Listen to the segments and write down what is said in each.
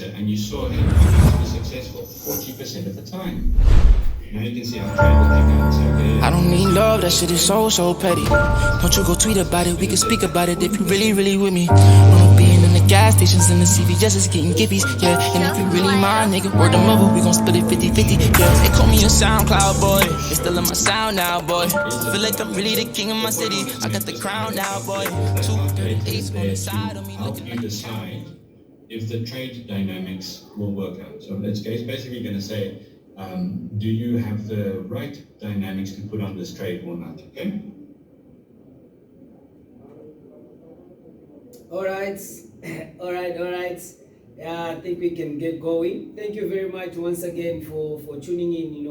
and you saw him be successful 40% of the time. Now you can see how trade will take out. I don't need love, that shit is so petty. Don't you go tweet about it, we can speak about it if you really with me. Wanna be in the gas stations and the CVS is getting giffies, yeah. And if you really my nigga, word the mother, we gon' split it 50-50, yeah. They call me a SoundCloud boy, they still in my sound now, boy. Feel like I'm really the king of my city, I got the crown now, boy. 238 on the side of me, help looking you like decide if the trade dynamics will work out. So let's go, it's basically going to say, do you have the right dynamics to put on this trade or not? Okay. All right. I think we can get going. Thank you very much once again for tuning in.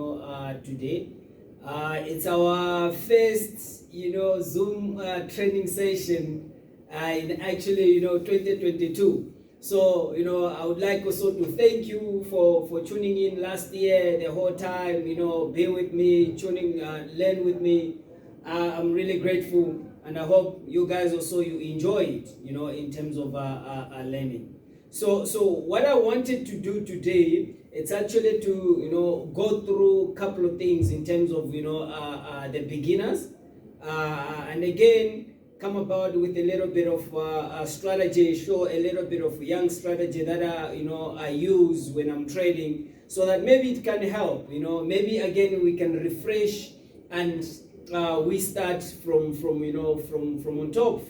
Today, it's our first Zoom training session in actually 2022. So I would like also to thank you for tuning in last year the whole time. Be with me, learn with me. I'm really grateful, and I hope you guys also you enjoy it. In terms of learning. So what I wanted to do today, it's actually to go through a couple of things in terms of the beginners, and again come about with a little bit of strategy, show a little bit of young strategy that I use when I'm trading, so that maybe it can help. Maybe again we can refresh and we start from on top,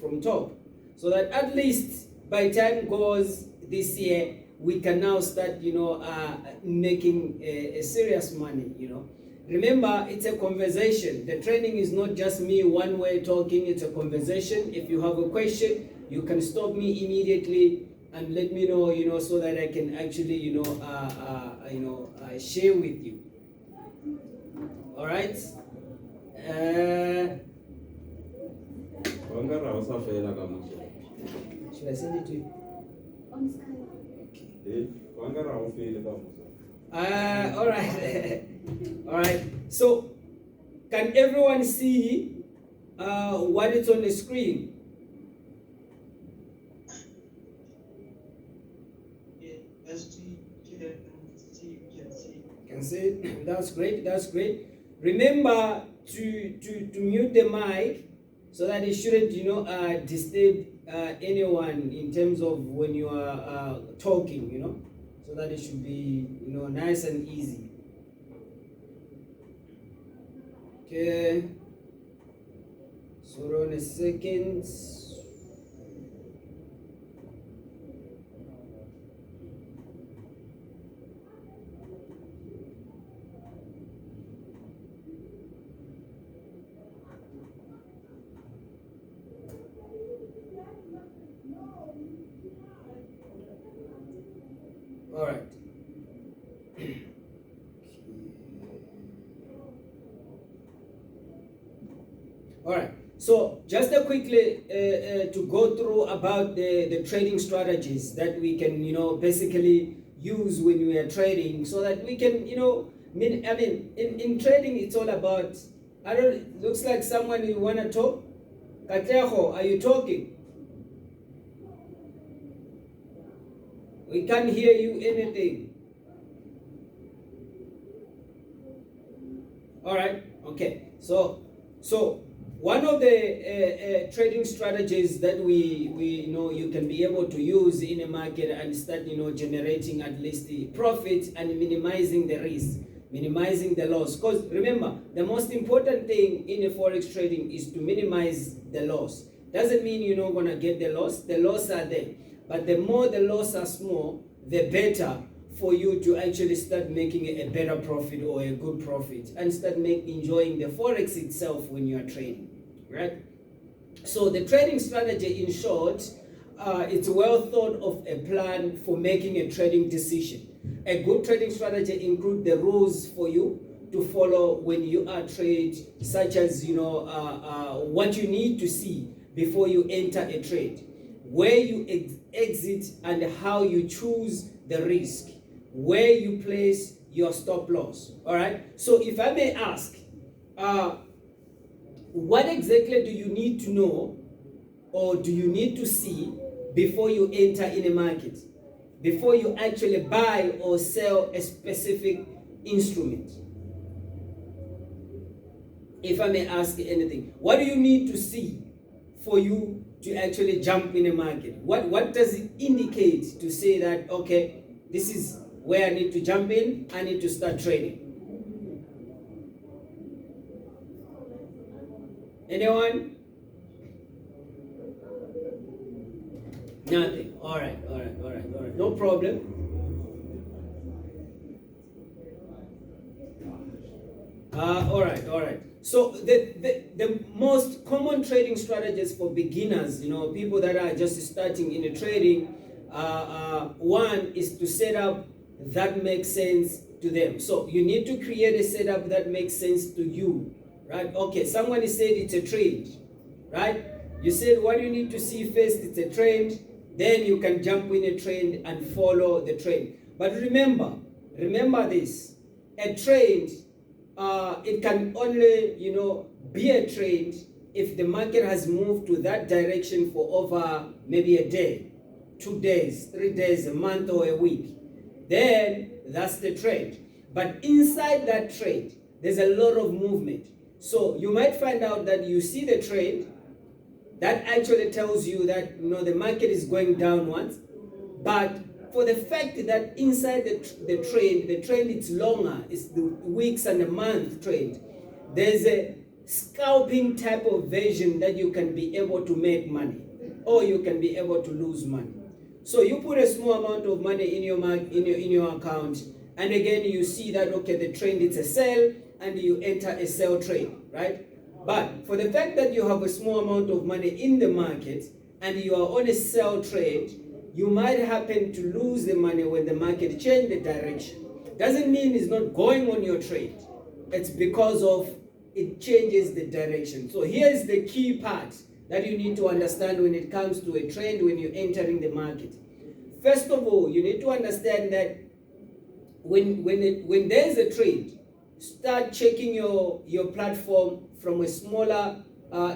so that at least by time goes this year we can now start making a serious money. Remember, it's a conversation. The training is not just me one way talking, it's a conversation. If you have a question, you can stop me immediately and let me know, so that I can actually, share with you. All right? Should I send it to you? All right. All right. So, can everyone see what is on the screen? Can see it? That's great. Remember to mute the mic so that it shouldn't disturb anyone in terms of when you are talking, so that it should be nice and easy. Okay, so on a second. All right. All right. So just quickly to go through about the trading strategies that we can basically use when we are trading, so that we can in trading it's all about. Looks like someone you wanna talk. Katejo, are you talking? We can't hear you anything. All right. Okay. So one of the trading strategies that we know you can be able to use in a market and start generating at least the profit and minimizing the risk, minimizing the loss. Because remember, the most important thing in a forex trading is to minimize the loss. Doesn't mean you're not gonna get the loss. The loss are there, but the more the loss are small, the better for you to actually start making a better profit or a good profit and start enjoying the forex itself when you are trading, right? So the trading strategy, in short, it's well thought of a plan for making a trading decision. A good trading strategy includes the rules for you to follow when you are trade, such as what you need to see before you enter a trade, where you exit and how you choose the risk, where you place your stop loss. All right. So if I may ask, what exactly do you need to know or do you need to see before you enter in a market? before you actually buy or sell a specific instrument? If I may ask anything, what do you need to see for you to actually jump in a market? What does it indicate to say that, okay, this is where I need to jump in, I need to start trading? Anyone? Nothing. All right. No problem. All right. So the most common trading strategies for beginners, people that are just starting in the trading, one is to set up that makes sense to them. So you need to create a setup that makes sense to you, right? Okay, someone said it's a trade, right? You said what you need to see first, it's a trend, then you can jump in a trend and follow the trend. But remember this, a trend, it can only, be a trade if the market has moved to that direction for over maybe a day, 2 days, 3 days, a month, or a week. Then that's the trade. But inside that trade, there's a lot of movement. So you might find out that you see the trade, that actually tells you that the market is going downwards. But for the fact that inside the trend is longer, it's the weeks and a month trade, there's a scalping type of version that you can be able to make money, or you can be able to lose money. So you put a small amount of money in your account, and again you see that, okay, the trend is a sell, and you enter a sell trade, right? But for the fact that you have a small amount of money in the market and you are on a sell trade, you might happen to lose the money when the market changes the direction. Doesn't mean it's not going on your trade. It's because of it changes the direction. So here's the key part that you need to understand when it comes to a trend when you're entering the market. First of all, you need to understand that when there's a trade, start checking your platform from a smaller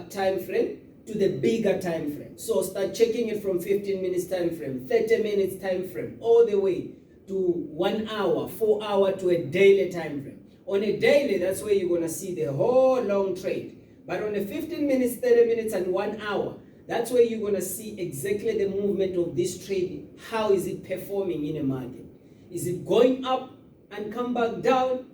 time frame to the bigger time frame. So start checking it from 15 minutes time frame, 30 minutes time frame, all the way to 1 hour, 4 hour, to a daily time frame. On a daily, that's where you're going to see the whole long trade. But on a 15 minutes, 30 minutes, and 1 hour, that's where you're going to see exactly the movement of this trade. How is it performing in a market? Is it going up and come back down?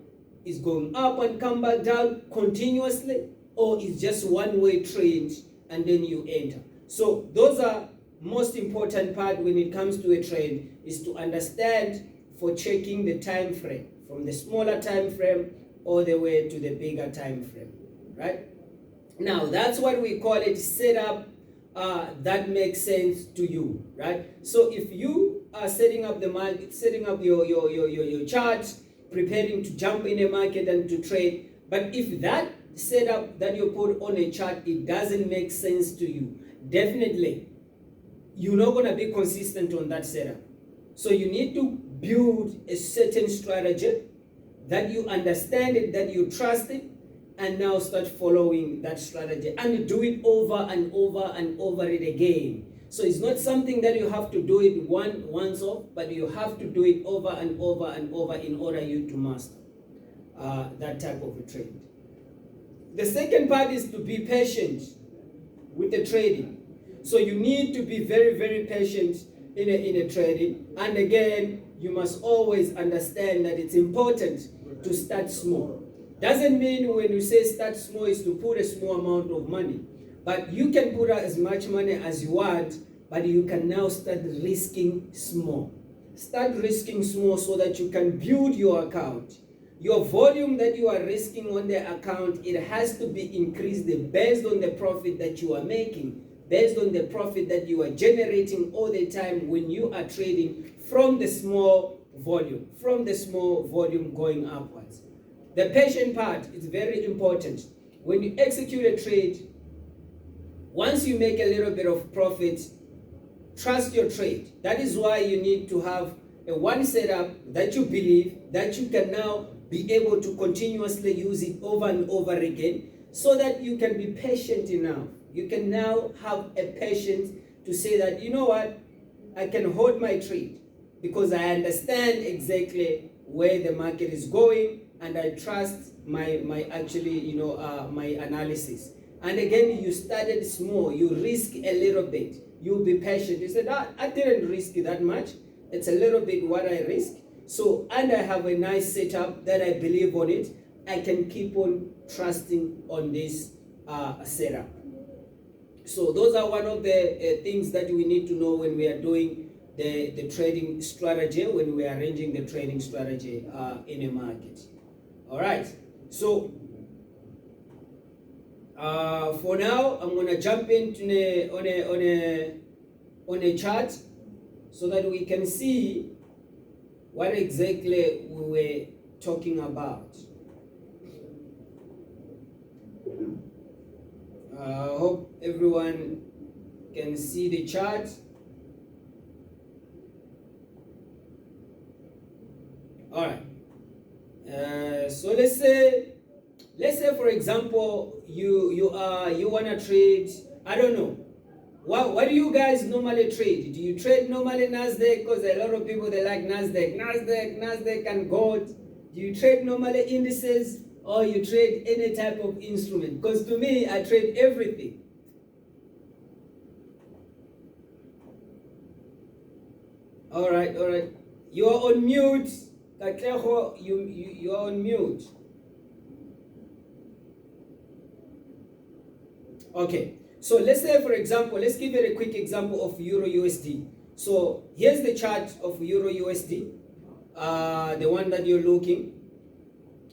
Is going up and come back down continuously? Or is just one-way trade and then you enter? So those are most important part when it comes to a trade, is to understand for checking the time frame, from the smaller time frame all the way to the bigger time frame, right? Now that's what we call it setup that makes sense to you, right? So if you are setting up the market, setting up your charts, preparing to jump in a market and to trade, but if that setup that you put on a chart, it doesn't make sense to you, definitely you're not going to be consistent on that setup. So you need to build a certain strategy that you understand it, that you trust it, and now start following that strategy and do it over and over and over it again. So it's not something that you have to do it once off, but you have to do it over and over and over in order you to master that type of a trade. The second part is to be patient with the trading. So you need to be very, very patient in a trading. And again, you must always understand that it's important to start small. Doesn't mean when you say start small is to put a small amount of money. But you can put out as much money as you want, but you can now start risking small. Start risking small so that you can build your account. Your volume that you are risking on the account, it has to be increased based on the profit that you are making, based on the profit that you are generating all the time when you are trading from the small volume going upwards. The patient part is very important. When you execute a trade, once you make a little bit of profit, trust your trade. That is why you need to have a one setup that you believe that you can now be able to continuously use it over and over again, so that you can be patient enough. You can now have a patience to say that, you know what, I can hold my trade. because I understand exactly where the market is going, and I trust my actually, you know, my analysis. And again, you started small, you risk a little bit, you be patient. You said, I didn't risk that much, it's a little bit what I risk. So, and I have a nice setup that I believe on it, I can keep on trusting on this setup. So those are one of the things that we need to know when we are doing the trading strategy, when we are arranging the trading strategy in a market. All right, so for now, I'm gonna jump into on a chart so that we can see what exactly we were talking about. I hope everyone can see the chart. All right. So let's say for example you wanna trade, I don't know, what do you guys normally trade? Do you trade normally Nasdaq? Because a lot of people, they like Nasdaq and gold. Do you trade normally indices, or you trade any type of instrument? Because to me, I trade everything. All right. You are on mute. Kakleho, you are on mute. Okay, so let's say, for example, let's give it a quick example of Euro USD. So here's the chart of Euro USD, the one that you're looking.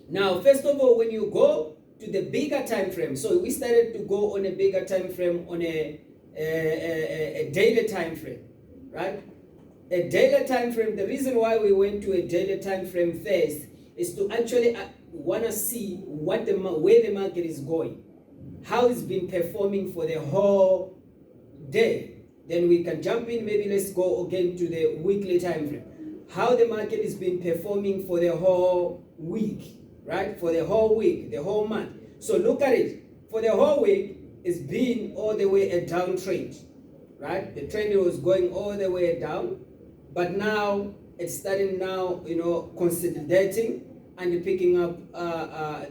Now, first of all, when you go to the bigger time frame, so we started to go on a bigger time frame, on a daily time frame, right? A daily time frame. The reason why we went to a daily time frame first is to actually want to see where the market is going, how it's been performing for the whole day. Then we can jump in, maybe let's go again to the weekly time frame, how the market has been performing for the whole week, right? For the whole week, the whole month. So look at it. For the whole week, it's been all the way a downtrend, right? The trend was going all the way down, but now it's starting now, you know, consolidating and picking up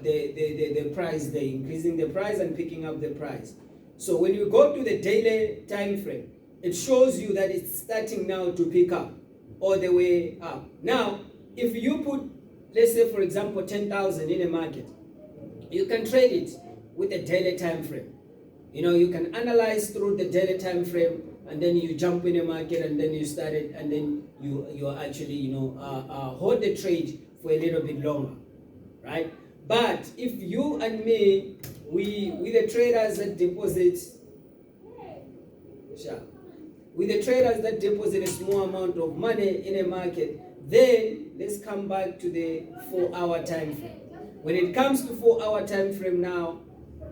the price. They're increasing the price and picking up the price. So when you go to the daily time frame, it shows you that it's starting now to pick up all the way up. Now, if you put, let's say for example, 10,000 in a market, you can trade it with a daily time frame. You know, you can analyze through the daily time frame, and then you jump in a market, and then you start it, and then you actually, you know, hold the trade for a little bit longer, right? But if you and me, we the traders that deposit, a small amount of money in a market, then let's come back to the 4-hour time frame. When it comes to 4-hour time frame now,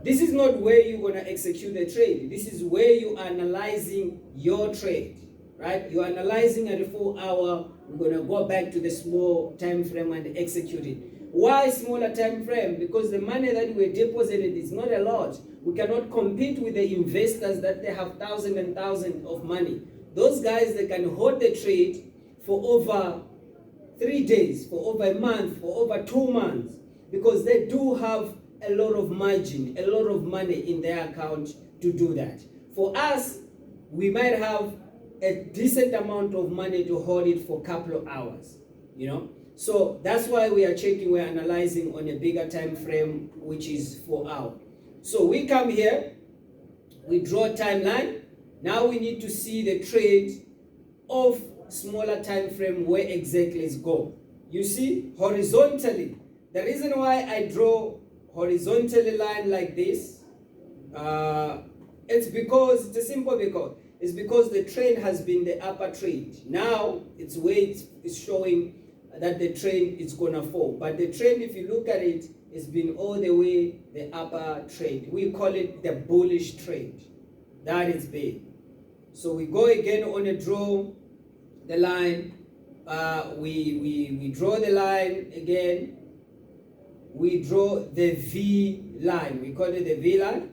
this is not where you're going to execute the trade. This is where you are analyzing your trade, right? You're analyzing at the 4-hour. We're going to go back to the small time frame and execute it. Why smaller time frame? Because the money that we deposited is not a lot. We cannot compete with the investors that they have thousands and thousands of money. Those guys, they can hold the trade for over 3 days, for over a month, for over 2 months, because they do have a lot of margin, a lot of money in their account to do that. For us, we might have a decent amount of money to hold it for a couple of hours, you know. So that's why we are checking, we're analyzing on a bigger time frame, which is 4 hours. So we come here, we draw a timeline. Now we need to see the trade of smaller time frame, where exactly it's go. You see, horizontally. The reason why I draw horizontally line like this, it's because, it's a simple because, it's because the trend has been the upper trend. Now its weight is showing that the trend is gonna fall. But the trend, if you look at it, it's been all the way the upper trend. We call it the bullish trend. That is big. So we go again on a draw the line. We draw the line again. We draw the V line. We call it the V line,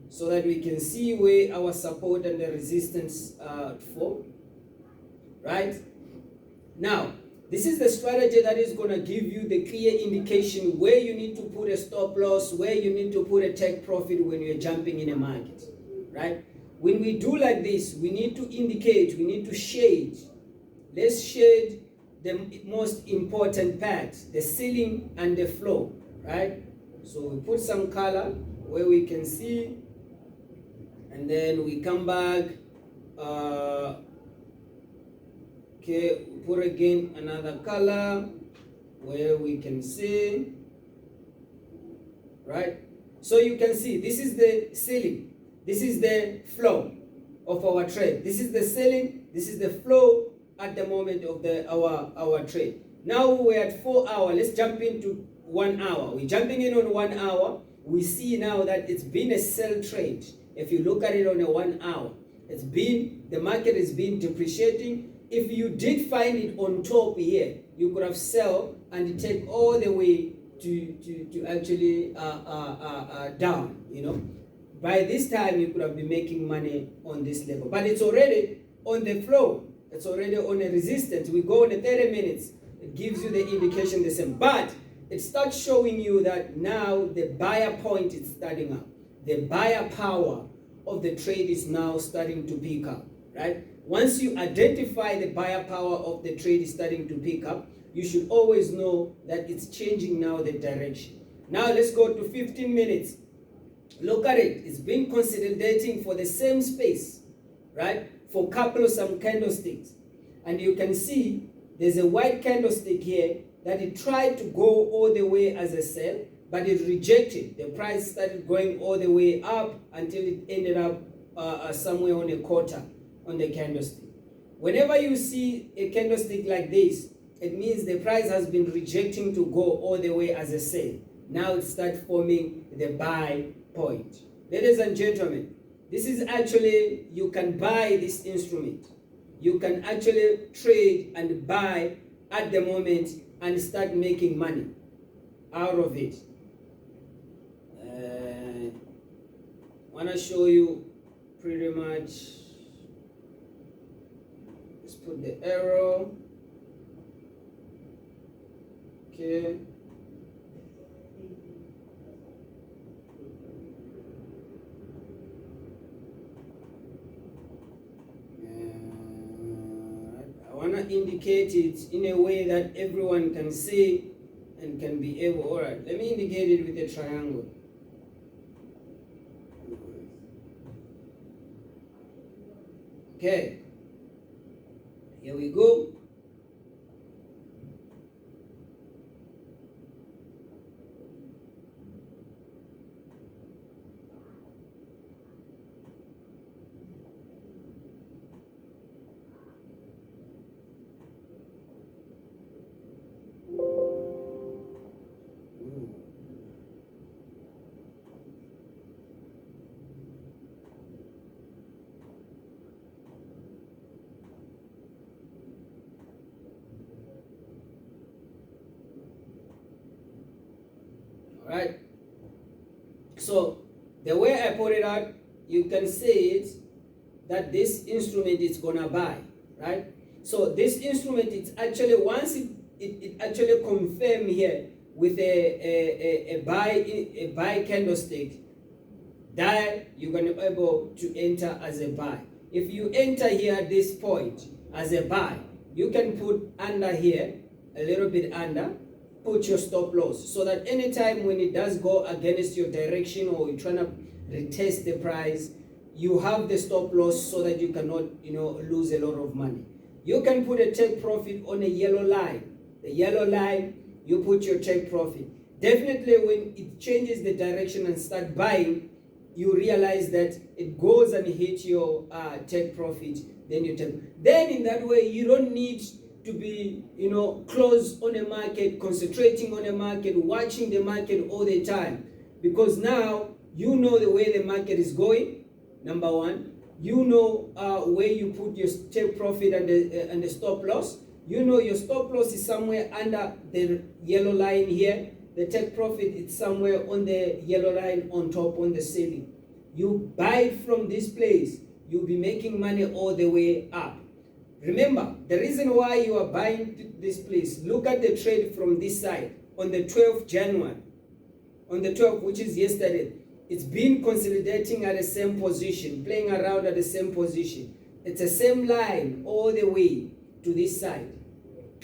so that we can see where our support and the resistance fall, right? Now, this is the strategy that is going to give you the clear indication where you need to put a stop loss, where you need to put a take profit when you're jumping in a market, right? When we do like this, we need to indicate, we need to shade. Let's shade the most important part, the ceiling and the floor, right? So we put some color where we can see, and then we come back. Okay, we put again another color where we can see, right? So you can see this is the ceiling, this is the flow of our trade. This is the ceiling, this is the flow at the moment of our trade. Now we're at 4 hours. Let's jump into 1 hour. We're jumping in on 1 hour. We see now that it's been a sell trade. If you look at it on a 1 hour, the market has been depreciating. If you did find it on top here, you could have sell and take all the way to actually down, you know. By this time, you could have been making money on this level. But it's already on the flow. It's already on a resistance. We go on a 30 minutes. It gives you the indication the same. But it starts showing you that now the buyer point is starting up. The buyer power of the trade is now starting to pick up, right? Once you identify the buyer power of the trade is starting to pick up, you should always know that it's changing now the direction. Now let's go to 15 minutes. Look at it. It's been consolidating for the same space, right? For a couple of some candlesticks. And you can see there's a white candlestick here that it tried to go all the way as a sell, but it rejected. The price started going all the way up until it ended up somewhere on a quarter on the candlestick. Whenever you see a candlestick like this, it means the price has been rejecting to go all the way as a sell. Now it starts forming the buy point. Ladies and gentlemen, this is actually, you can buy this instrument. You can actually trade and buy at the moment and start making money out of it. I want to show you pretty much. Let's put the arrow. Okay. I want to indicate it in a way that everyone can see and can be able. All right, let me indicate it with a triangle. Okay, here we go. Right, so the way I put it out, you can say it that this instrument is gonna buy, right? So this instrument, it's actually, once it actually confirm here with a buy candlestick, that you're gonna be able to enter as a buy. If you enter here at this point as a buy, you can put under here, a little bit under, put your stop loss, so that anytime when it does go against your direction or you're trying to retest the price, you have the stop loss so that you cannot, lose a lot of money. You can put a take profit on a yellow line. The yellow line, you put your take profit. Definitely when it changes the direction and start buying, you realize that it goes and hits your take profit, then you take. Then in that way, you don't need to be, close on a market, concentrating on a market, watching the market all the time. Because now you know the way the market is going, number one. You know where you put your take profit and the stop loss. You know your stop loss is somewhere under the yellow line here. The take profit is somewhere on the yellow line on top on the ceiling. You buy it from this place, you'll be making money all the way up. Remember, the reason why you are buying this place, look at the trade from this side on the 12th January, on the 12th, which is yesterday. It's been consolidating at the same position, playing around at the same position. It's the same line all the way to this side.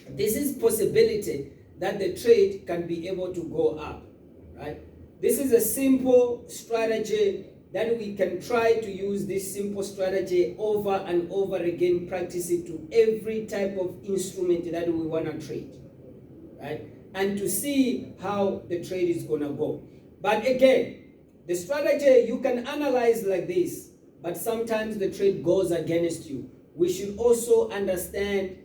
This is possibility that the trade can be able to go up, right? This is a simple strategy that we can try to use this simple strategy over and over again, practice it to every type of instrument that we want to trade, right? And to see how the trade is going to go. But again, the strategy you can analyze like this, but sometimes the trade goes against you. We should also understand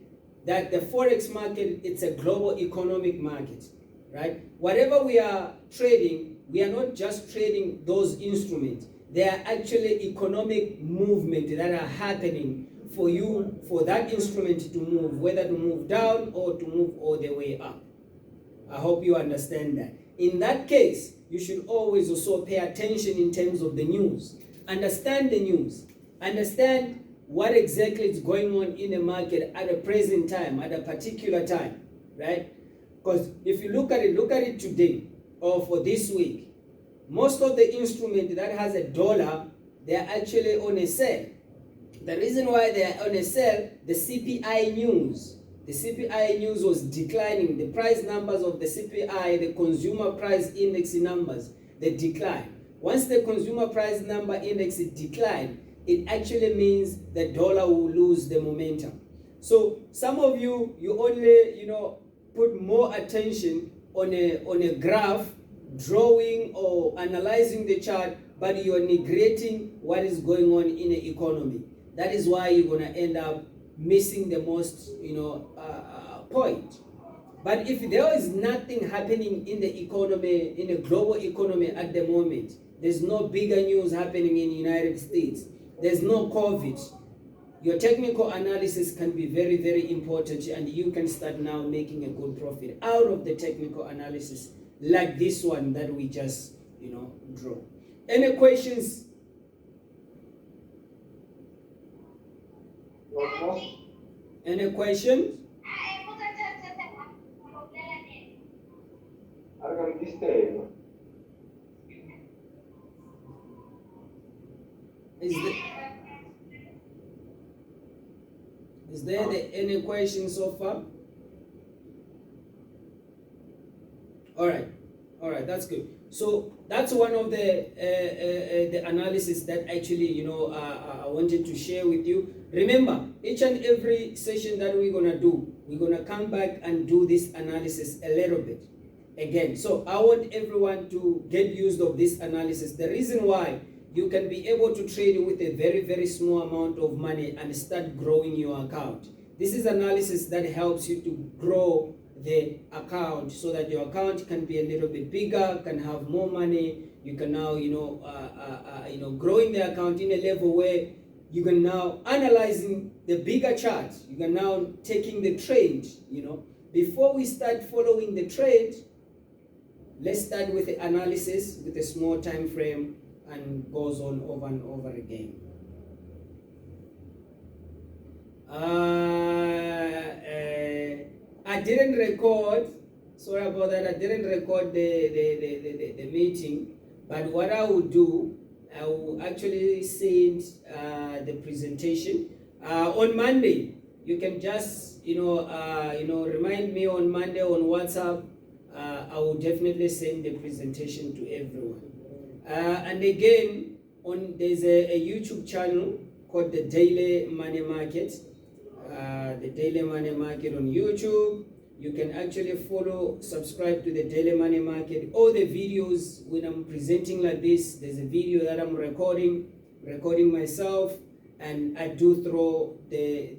that the forex market, it's a global economic market, right? Whatever we are trading, we are not just trading those instruments. There are actually economic movements that are happening for you, for that instrument to move, whether to move down or to move all the way up. I hope you understand that. In that case, you should always also pay attention in terms of the news. Understand the news. Understand what exactly is going on in the market at a present time, at a particular time, right? Because if you look at it today or for this week, most of the instrument that has a dollar, they're actually on a sale. The reason why they're on a sale, the CPI news. The CPI news was declining. The price numbers of the CPI, the consumer price index numbers, they decline. Once the consumer price number index decline, it actually means the dollar will lose the momentum. So some of you only, put more attention on a graph, drawing or analyzing the chart, but you're neglecting what is going on in the economy. That is why you're going to end up missing the most, point. But if there is nothing happening in the economy, in the global economy at the moment, there's no bigger news happening in the United States, there's no COVID, your technical analysis can be very, very important, and you can start now making a good profit out of the technical analysis, like this one that we just, draw. Any questions? Any questions? Is there any questions so far? All right, that's good. So that's one of the analysis that actually, I wanted to share with you. Remember, each and every session that we're gonna do, we're gonna come back and do this analysis a little bit again. So I want everyone to get used of this analysis. The reason why you can be able to trade with a very, very small amount of money and start growing your account. This is analysis that helps you to grow the account so that your account can be a little bit bigger, can have more money. You can now, growing the account in a level where you can now analyzing the bigger chart. You can now taking the trade, Before we start following the trade, let's start with the analysis with a small time frame and goes on over and over again. I didn't record, sorry about that, I didn't record the meeting, but what I will do, I will actually send the presentation on Monday. You can just remind me on Monday on WhatsApp. I will definitely send the presentation to everyone. And again, there's a YouTube channel called the Daily Money Market. The Daily Money Market on YouTube. You can actually subscribe to the Daily Money Market. All the videos, when I'm presenting like this, there's a video that I'm recording myself, and I do throw the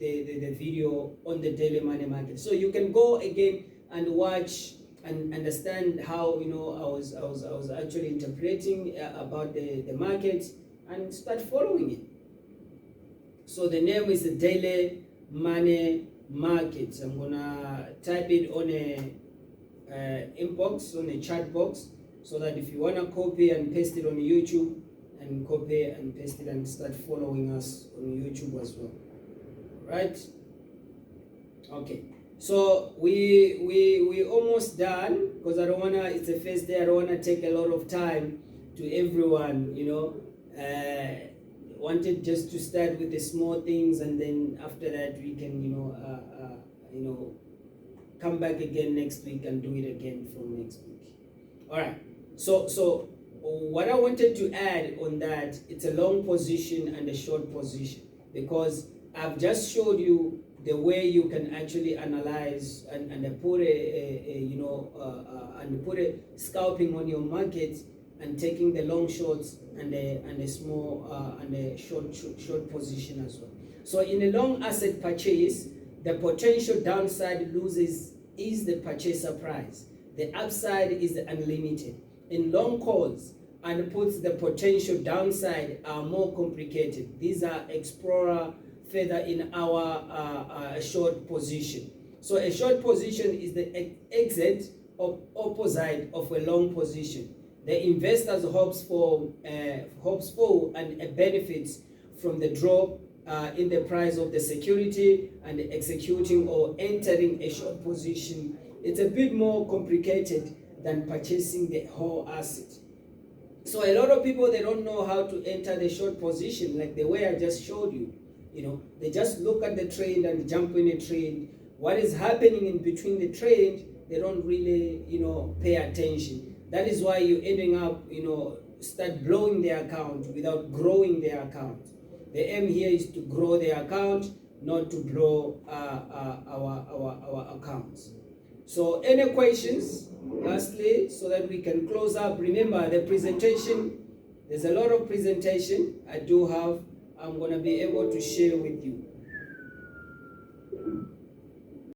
video on the Daily Money Market. So you can go again and watch and understand how I was actually interpreting about the market and start following it. So the name is the Daily Money Market. I'm gonna type it on a inbox, on a chat box, so that if you wanna copy and paste it on YouTube, and copy and paste it and start following us on YouTube as well. Right? Okay, so we almost done, because I don't wanna, it's the first day, I don't wanna take a lot of time to everyone, you know. Wanted just to start with the small things, and then after that we can, you know, come back again next week and do it again from next week. All right, so what I wanted to add on that, it's a long position and a short position, because I've just showed you the way you can actually analyze and put and put a scalping on your market, and taking the long shorts and a small and a short position as well. So in a long asset purchase, the potential downside loses is the purchaser price. The upside is unlimited. In long calls and puts, the potential downside are more complicated. These are explorer further in our short position. So a short position is the exit of opposite of a long position. The investor's hopes for and benefits from the drop in the price of the security, and executing or entering a short position. It's a bit more complicated than purchasing the whole asset. So a lot of people, they don't know how to enter the short position, like the way I just showed you. You know, they just look at the trend and jump in a trend. What is happening in between the trend, they don't really, you know, pay attention. That is why you're ending up, you know, start blowing their account without growing their account. The aim here is to grow their account, not to blow our accounts. So any questions, lastly, so that we can close up? Remember the presentation, there's a lot of presentation I do have, I'm going to be able to share with you.